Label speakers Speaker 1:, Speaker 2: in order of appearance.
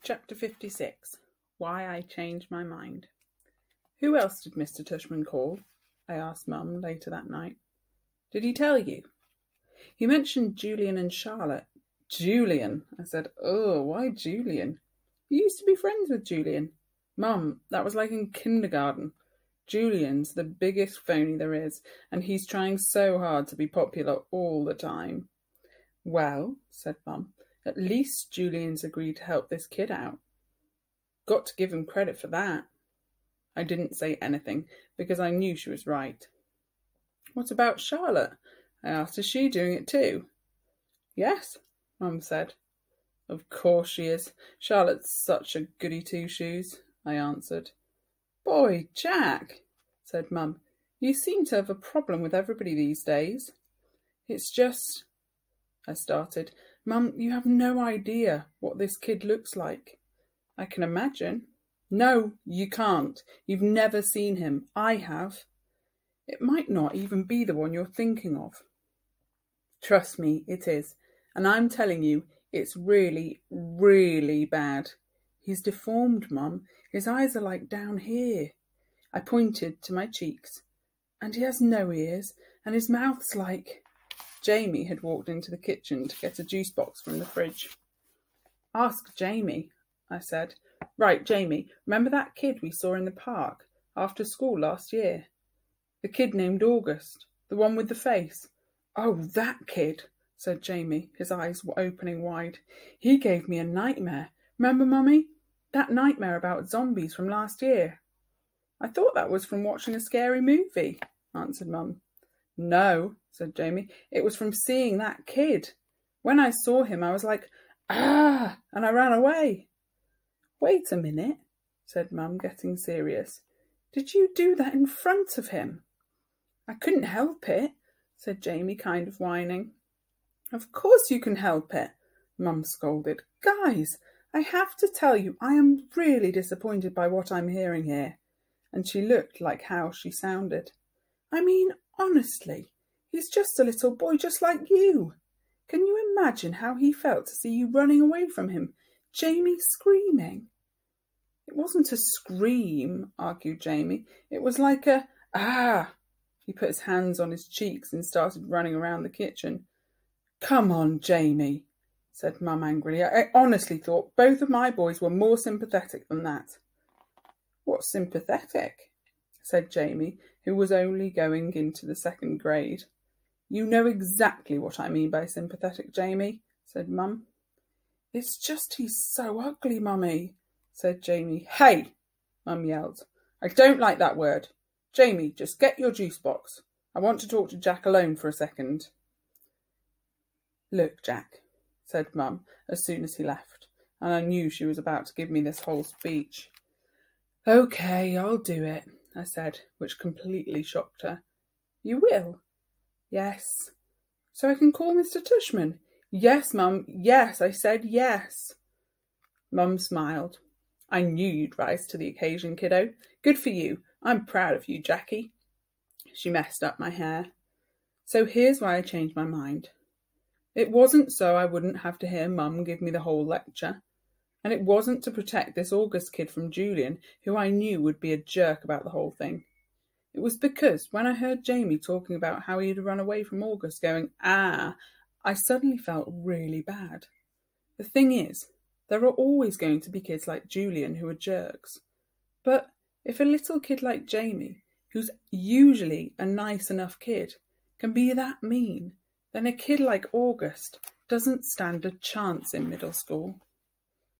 Speaker 1: Chapter 56. Why I Changed My Mind. Who else did Mr. Tushman call? I asked Mum later that night. Did he tell you? He mentioned Julian and Charlotte. Julian, I said. Oh, why Julian? You used to be friends with Julian. Mum, that was like in kindergarten. Julian's the biggest phony there is, and he's trying so hard to be popular all the time. Well, said Mum, at least Julian's agreed to help this kid out. Got to give him credit for that. I didn't say anything, because I knew she was right. What about Charlotte? I asked. Is she doing it too? Yes, Mum said. Of course she is. Charlotte's such a goody two-shoes, I answered. Boy, Jack, said Mum, you seem to have a problem with everybody these days. It's just... I started. Mum, you have no idea what this kid looks like. I can imagine. No, you can't. You've never seen him. I have. It might not even be the one you're thinking of. Trust me, it is. And I'm telling you, it's really, really bad. He's deformed, Mum. His eyes are like down here. I pointed to my cheeks. And he has no ears, and his mouth's like... Jamie had walked into the kitchen to get a juice box from the fridge. Ask Jamie, I said. Right, Jamie, remember that kid we saw in the park after school last year? The kid named August, the one with the face. Oh, that kid, said Jamie, his eyes were opening wide. He gave me a nightmare. Remember, Mummy? That nightmare about zombies from last year. I thought that was from watching a scary movie, answered Mum. No, said Jamie, it was from seeing that kid. When I saw him, I was like, ah, and I ran away. Wait a minute, said Mum, getting serious. Did you do that in front of him? I couldn't help it, said Jamie, kind of whining. Of course you can help it, Mum scolded. Guys, I have to tell you, I am really disappointed by what I'm hearing here. And she looked like how she sounded. I mean, honestly, he's just a little boy just like you. Can you imagine how he felt to see you running away from him, Jamie screaming? It wasn't a scream, argued Jamie. It was like a, ah. He put his hands on his cheeks and started running around the kitchen. Come on, Jamie, said Mum angrily. I honestly thought both of my boys were more sympathetic than that. What's sympathetic? Said Jamie, who was only going into the second grade. You know exactly what I mean by sympathetic, Jamie, said Mum. It's just he's so ugly, Mummy, said Jamie. Hey, Mum yelled. I don't like that word. Jamie, just get your juice box. I want to talk to Jack alone for a second. Look, Jack, said Mum as soon as he left, and I knew she was about to give me this whole speech. Okay, I'll do it, I said, which completely shocked her. You will? Yes. So I can call Mr. Tushman? Yes, Mum, yes, I said yes. Mum smiled. I knew you'd rise to the occasion, kiddo. Good for you. I'm proud of you, Jackie. She messed up my hair. So here's why I changed my mind. It wasn't so I wouldn't have to hear Mum give me the whole lecture. And it wasn't to protect this August kid from Julian, who I knew would be a jerk about the whole thing. It was because when I heard Jamie talking about how he had run away from August going, ah, I suddenly felt really bad. The thing is, there are always going to be kids like Julian who are jerks. But if a little kid like Jamie, who's usually a nice enough kid, can be that mean, then a kid like August doesn't stand a chance in middle school.